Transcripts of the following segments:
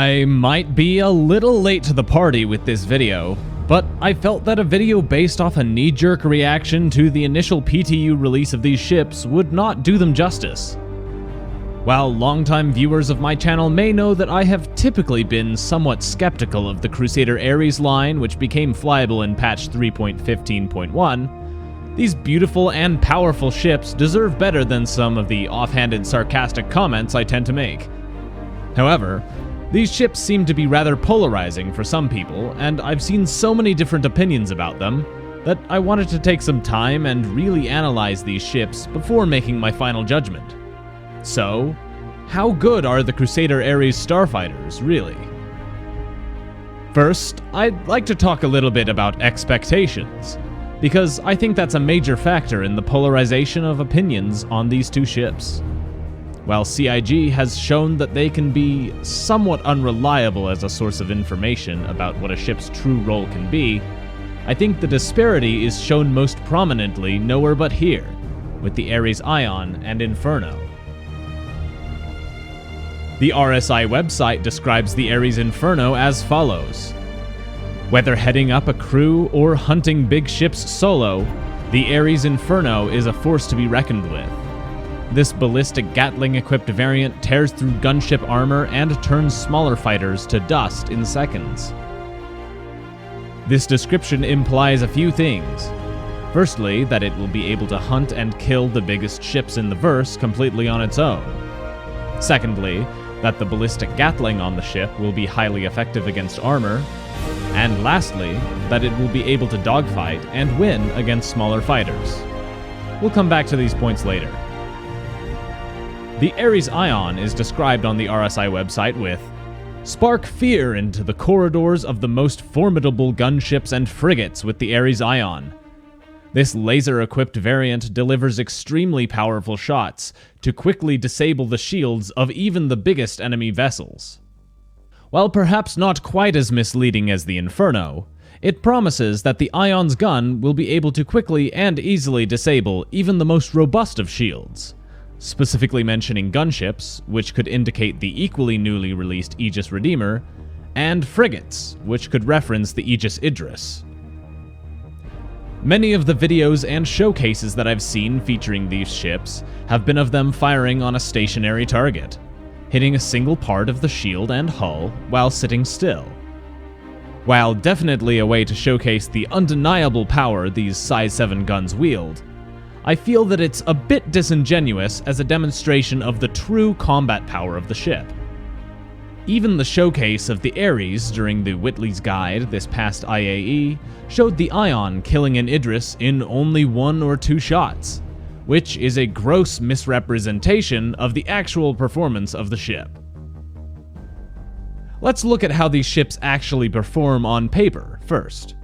I might be a little late to the party with this video, but I felt that a video based off a knee-jerk reaction to the initial PTU release of these ships would not do them justice. While longtime viewers of my channel may know that I have typically been somewhat skeptical of the Crusader Ares line, which became flyable in patch 3.15.1, these beautiful and powerful ships deserve better than some of the offhanded sarcastic comments I tend to make. However, these ships seem to be rather polarizing for some people, and I've seen so many different opinions about them that I wanted to take some time and really analyze these ships before making my final judgment. So, how good are the Crusader Ares Starfighters, really? First, I'd like to talk a little bit about expectations, because I think that's a major factor in the polarization of opinions on these two ships. While CIG has shown that they can be somewhat unreliable as a source of information about what a ship's true role can be, I think the disparity is shown most prominently nowhere but here, with the Ares Ion and Inferno. The RSI website describes the Ares Inferno as follows. Whether heading up a crew or hunting big ships solo, the Ares Inferno is a force to be reckoned with. This ballistic Gatling-equipped variant tears through gunship armor and turns smaller fighters to dust in seconds. This description implies a few things. Firstly, that it will be able to hunt and kill the biggest ships in the verse completely on its own. Secondly, that the ballistic Gatling on the ship will be highly effective against armor. And lastly, that it will be able to dogfight and win against smaller fighters. We'll come back to these points later. The Ares Ion is described on the RSI website with, "Spark fear into the corridors of the most formidable gunships and frigates with the Ares Ion. This laser-equipped variant delivers extremely powerful shots to quickly disable the shields of even the biggest enemy vessels." While perhaps not quite as misleading as the Inferno, it promises that the Ion's gun will be able to quickly and easily disable even the most robust of shields, specifically mentioning gunships, which could indicate the equally newly released Aegis Redeemer, and frigates, which could reference the Aegis Idris. Many of the videos and showcases that I've seen featuring these ships have been of them firing on a stationary target, hitting a single part of the shield and hull while sitting still. While definitely a way to showcase the undeniable power these size 7 guns wield, I feel that it's a bit disingenuous as a demonstration of the true combat power of the ship. Even the showcase of the Ares during the Whitley's Guide this past IAE showed the Ion killing an Idris in only 1 or 2 shots, which is a gross misrepresentation of the actual performance of the ship. Let's look at how these ships actually perform on paper first.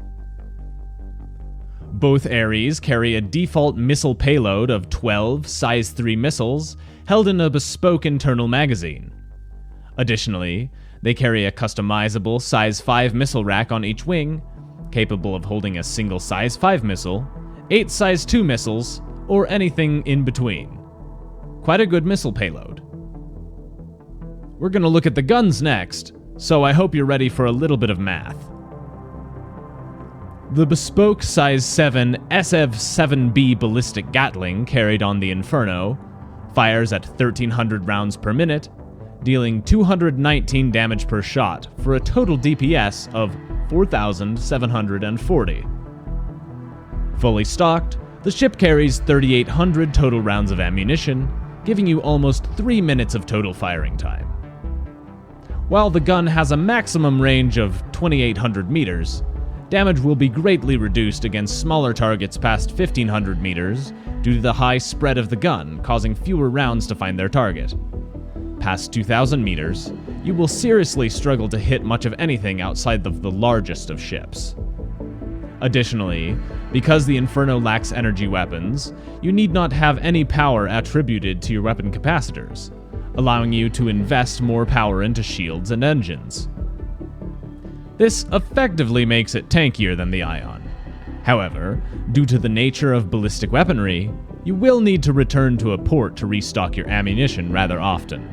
Both Ares carry a default missile payload of 12 size 3 missiles held in a bespoke internal magazine. Additionally, they carry a customizable size 5 missile rack on each wing, capable of holding a single size 5 missile, 8 size 2 missiles, or anything in between. Quite a good missile payload. We're gonna look at the guns next, so I hope you're ready for a little bit of math. The bespoke size 7 SF-7B ballistic Gatling carried on the Inferno fires at 1,300 rounds per minute, dealing 219 damage per shot for a total DPS of 4,740. Fully stocked, the ship carries 3,800 total rounds of ammunition, giving you almost 3 minutes of total firing time. While the gun has a maximum range of 2,800 meters, damage will be greatly reduced against smaller targets past 1,500 meters due to the high spread of the gun, causing fewer rounds to find their target. Past 2,000 meters, you will seriously struggle to hit much of anything outside of the largest of ships. Additionally, because the Inferno lacks energy weapons, you need not have any power attributed to your weapon capacitors, allowing you to invest more power into shields and engines. This effectively makes it tankier than the Ion. However, due to the nature of ballistic weaponry, you will need to return to a port to restock your ammunition rather often.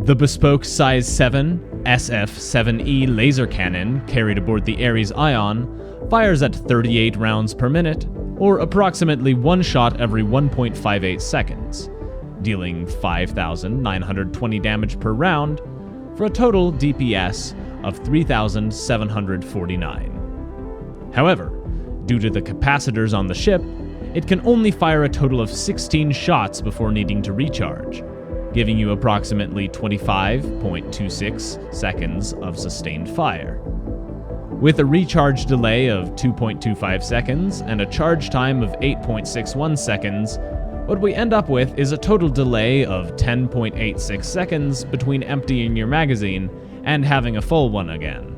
The bespoke Size 7 SF-7E laser cannon carried aboard the Ares Ion fires at 38 rounds per minute, or approximately one shot every 1.58 seconds, dealing 5,920 damage per round, for a total DPS of 3,749. However, due to the capacitors on the ship, it can only fire a total of 16 shots before needing to recharge, giving you approximately 25.26 seconds of sustained fire. With a recharge delay of 2.25 seconds and a charge time of 8.61 seconds, what we end up with is a total delay of 10.86 seconds between emptying your magazine and having a full one again.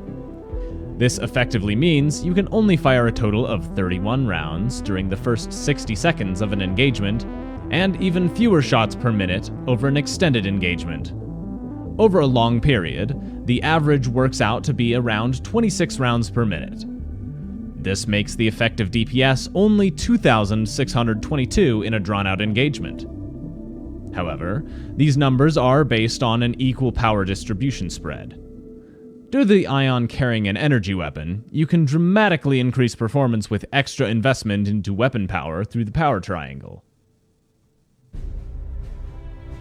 This effectively means you can only fire a total of 31 rounds during the first 60 seconds of an engagement, and even fewer shots per minute over an extended engagement. Over a long period, the average works out to be around 26 rounds per minute. This makes the effective DPS only 2,622 in a drawn-out engagement. However, these numbers are based on an equal power distribution spread. Due to the Ion carrying an energy weapon, you can dramatically increase performance with extra investment into weapon power through the power triangle.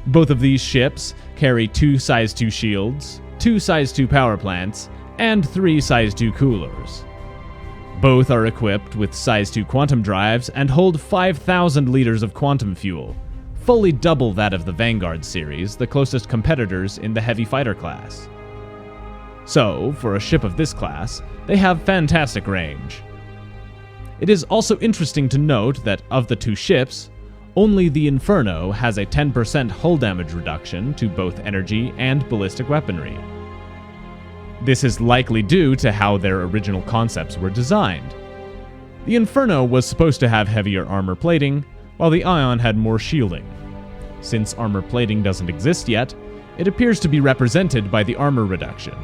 Both of these ships carry 2 Size 2 shields, 2 Size 2 power plants, and 3 Size 2 coolers. Both are equipped with Size 2 quantum drives and hold 5,000 liters of quantum fuel, fully double that of the Vanguard series, the closest competitors in the heavy fighter class. So, for a ship of this class, they have fantastic range. It is also interesting to note that of the 2 ships, only the Inferno has a 10% hull damage reduction to both energy and ballistic weaponry. This is likely due to how their original concepts were designed. The Inferno was supposed to have heavier armor plating, while the Ion had more shielding. Since armor plating doesn't exist yet, it appears to be represented by the armor reduction.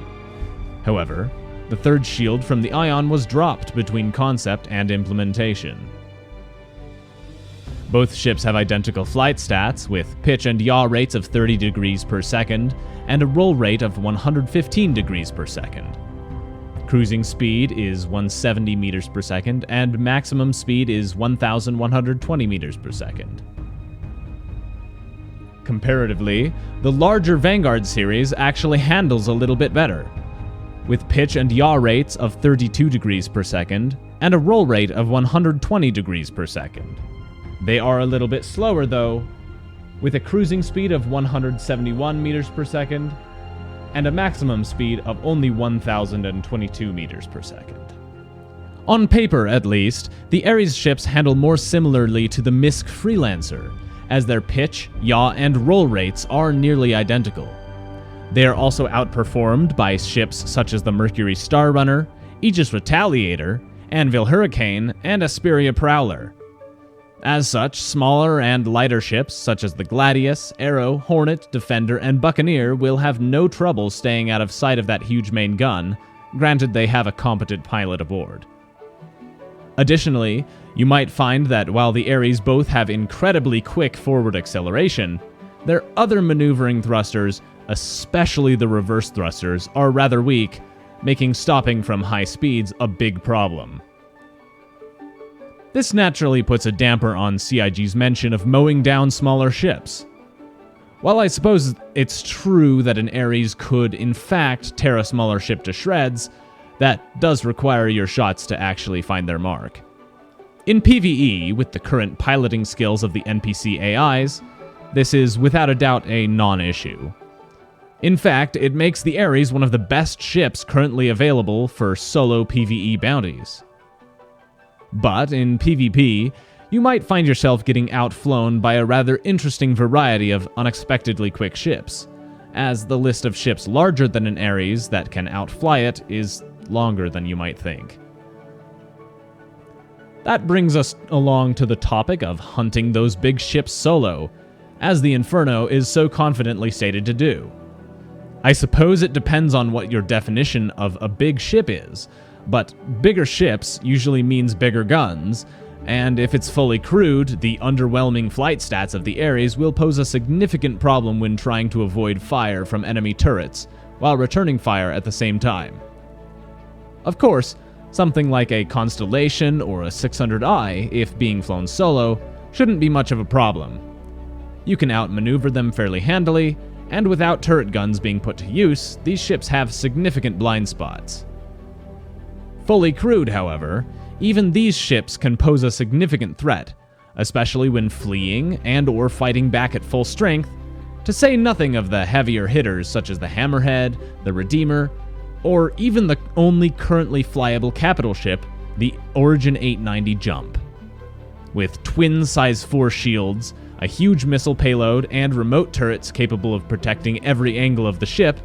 However, the third shield from the Ion was dropped between concept and implementation. Both ships have identical flight stats, with pitch and yaw rates of 30 degrees per second and a roll rate of 115 degrees per second. Cruising speed is 170 meters per second, and maximum speed is 1,120 meters per second. Comparatively, the larger Vanguard series actually handles a little bit better, with pitch and yaw rates of 32 degrees per second and a roll rate of 120 degrees per second. They are a little bit slower though, with a cruising speed of 171 meters per second and a maximum speed of only 1,022 meters per second. On paper, at least, the Ares ships handle more similarly to the MISC Freelancer, as their pitch, yaw, and roll rates are nearly identical. They are also outperformed by ships such as the Mercury Star Runner, Aegis Retaliator, Anvil Hurricane, and Asperia Prowler. As such, smaller and lighter ships such as the Gladius, Arrow, Hornet, Defender, and Buccaneer will have no trouble staying out of sight of that huge main gun, granted they have a competent pilot aboard. Additionally, you might find that while the Ares both have incredibly quick forward acceleration, their other maneuvering thrusters, especially the reverse thrusters, are rather weak, making stopping from high speeds a big problem. This naturally puts a damper on CIG's mention of mowing down smaller ships. While I suppose it's true that an Ares could, in fact, tear a smaller ship to shreds, that does require your shots to actually find their mark. In PvE, with the current piloting skills of the NPC AIs, this is without a doubt a non-issue. In fact, it makes the Ares one of the best ships currently available for solo PvE bounties. But in PvP, you might find yourself getting outflown by a rather interesting variety of unexpectedly quick ships, as the list of ships larger than an Ares that can outfly it is longer than you might think. That brings us along to the topic of hunting those big ships solo, as the Inferno is so confidently stated to do. I suppose it depends on what your definition of a big ship is, but bigger ships usually means bigger guns, and if it's fully crewed, the underwhelming flight stats of the Ares will pose a significant problem when trying to avoid fire from enemy turrets, while returning fire at the same time. Of course, something like a Constellation or a 600i, if being flown solo, shouldn't be much of a problem. You can outmaneuver them fairly handily, and without turret guns being put to use, these ships have significant blind spots. Fully crewed, however, even these ships can pose a significant threat, especially when fleeing and or fighting back at full strength, to say nothing of the heavier hitters such as the Hammerhead, the Redeemer, or even the only currently flyable capital ship, the Origin 890 Jump. With twin size 4 shields, a huge missile payload, and remote turrets capable of protecting every angle of the ship,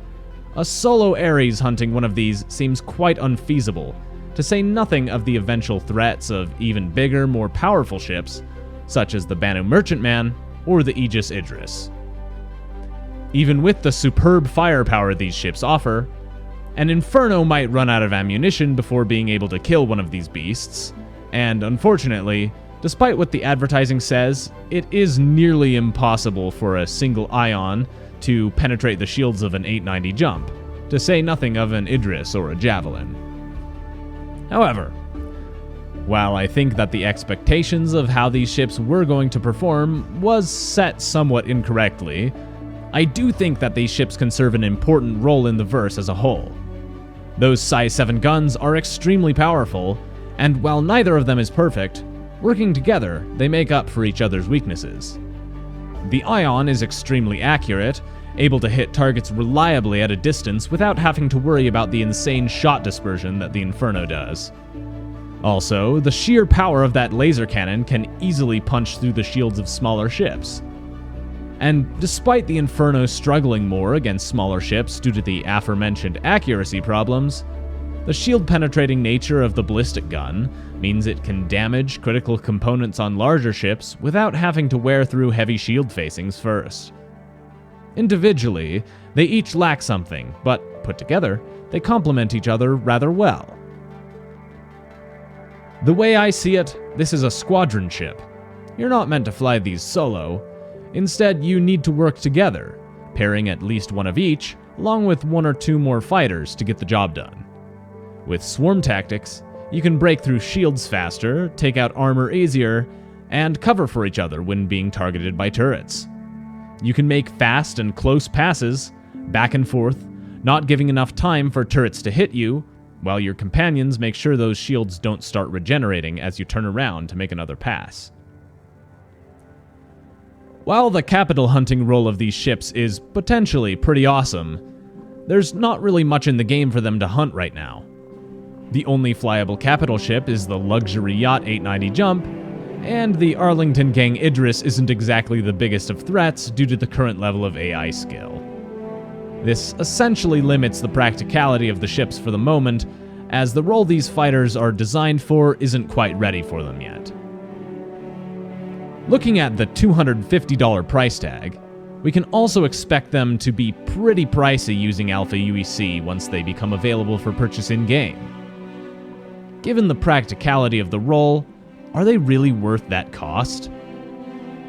a solo Ares hunting one of these seems quite unfeasible, to say nothing of the eventual threats of even bigger, more powerful ships, such as the Banu Merchantman or the Aegis Idris. Even with the superb firepower these ships offer, an Inferno might run out of ammunition before being able to kill one of these beasts, and unfortunately, despite what the advertising says, it is nearly impossible for a single ion to penetrate the shields of an 890 Jump, to say nothing of an Idris or a Javelin. However, while I think that the expectations of how these ships were going to perform was set somewhat incorrectly, I do think that these ships can serve an important role in the verse as a whole. Those size 7 guns are extremely powerful, and while neither of them is perfect, working together, they make up for each other's weaknesses. The Ion is extremely accurate, able to hit targets reliably at a distance without having to worry about the insane shot dispersion that the Inferno does. Also, the sheer power of that laser cannon can easily punch through the shields of smaller ships. And despite the Inferno struggling more against smaller ships due to the aforementioned accuracy problems, the shield-penetrating nature of the ballistic gun means it can damage critical components on larger ships without having to wear through heavy shield facings first. Individually, they each lack something, but put together, they complement each other rather well. The way I see it, this is a squadron ship. You're not meant to fly these solo. Instead, you need to work together, pairing at least one of each, along with 1 or 2 more fighters to get the job done. With swarm tactics, you can break through shields faster, take out armor easier, and cover for each other when being targeted by turrets. You can make fast and close passes, back and forth, not giving enough time for turrets to hit you, while your companions make sure those shields don't start regenerating as you turn around to make another pass. While the capital hunting role of these ships is potentially pretty awesome, there's not really much in the game for them to hunt right now. The only flyable capital ship is the luxury yacht 890 Jump, and the Arlington Gang Idris isn't exactly the biggest of threats due to the current level of AI skill. This essentially limits the practicality of the ships for the moment, as the role these fighters are designed for isn't quite ready for them yet. Looking at the $250 price tag, we can also expect them to be pretty pricey using Alpha UEC once they become available for purchase in-game. Given the practicality of the role, are they really worth that cost?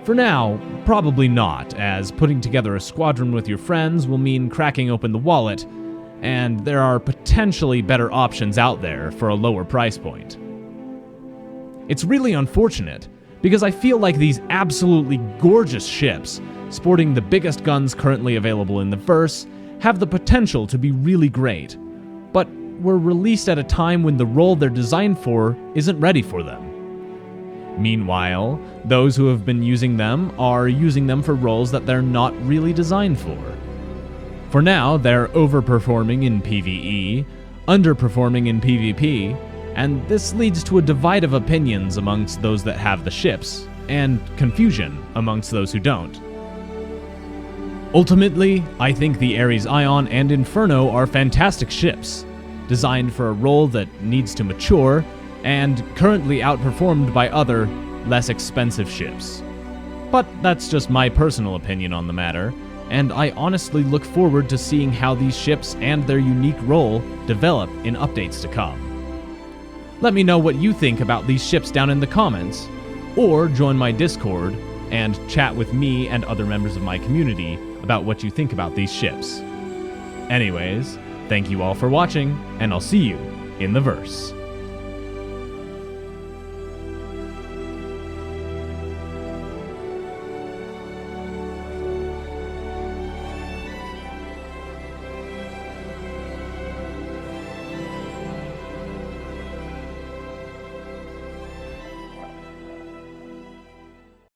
For now, probably not, as putting together a squadron with your friends will mean cracking open the wallet, and there are potentially better options out there for a lower price point. It's really unfortunate, because I feel like these absolutely gorgeous ships, sporting the biggest guns currently available in the verse, have the potential to be really great, but were released at a time when the role they're designed for isn't ready for them. Meanwhile, those who have been using them are using them for roles that they're not really designed for. For now, they're overperforming in PvE, underperforming in PvP, and this leads to a divide of opinions amongst those that have the ships, and confusion amongst those who don't. Ultimately, I think the Ares Ion and Inferno are fantastic ships, designed for a role that needs to mature, and currently outperformed by other, less expensive ships. But that's just my personal opinion on the matter, and I honestly look forward to seeing how these ships and their unique role develop in updates to come. Let me know what you think about these ships down in the comments, or join my Discord and chat with me and other members of my community about what you think about these ships. Anyways, thank you all for watching, and I'll see you in the verse.